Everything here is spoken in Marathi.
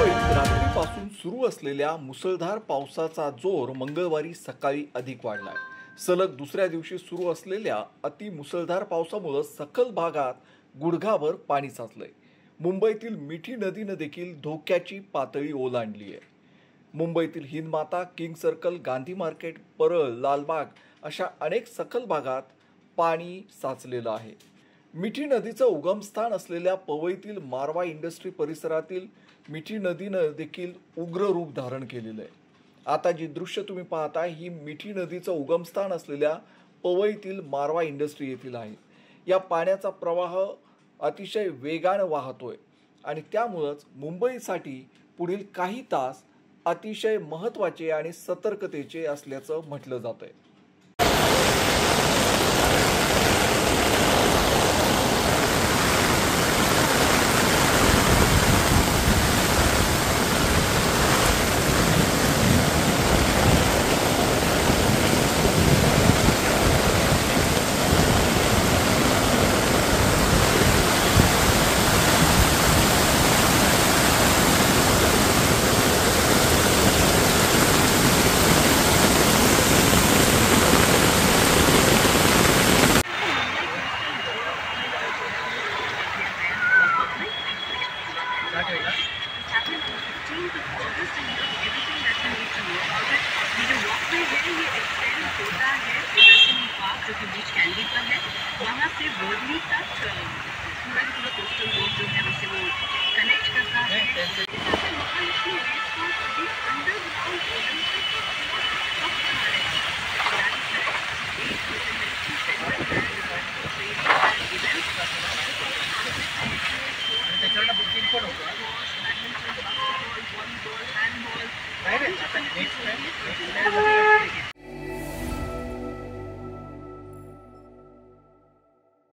मुंबईत रात्रीपासून सुरू असलेल्या मुसळधार पावसाचा जोर मंगळवारी सकाळी अधिक वाढलाय. सलग दुसऱ्या दिवशी सुरू असलेल्या अति मुसळधार पावसामुळे सखल भागात गुडघाभर पाणी साचलंय. मुंबईतील मिठी नदीनं देखील धोक्याची पातळी ओलांडली आहे. मुंबईतील Hindmata, king circle, Gandhi market, Parel, Lalbaug अशा अनेक सखल भागात पाणी साचलेलं आहे. मिठी नदीचं उगमस्थान असलेल्या पवईतील मारवा इंडस्ट्री परिसरातील मिठी नदीनं देखील उग्र रूप धारण केलेलं आहे. आता जी दृश्य तुम्ही पाहताय ही मिठी नदीचं उगमस्थान असलेल्या पवईतील मारवा इंडस्ट्री येथील आहे. या पाण्याचा प्रवाह अतिशय वेगानं वाहतोय आणि त्यामुळंच मुंबईसाठी पुढील काही तास अतिशय महत्त्वाचे आणि सतर्कतेचे असल्याचं म्हटलं जातंय. जो कि बीच कैंडी पर है, वहाँ से वर्ली तक पूरा कोस्टल रोड जो है उसे वो कनेक्ट करता है। महालक्ष्मी रेस कोर्स अभी अंडरग्राउंड ओलंपिक कब बना है, एक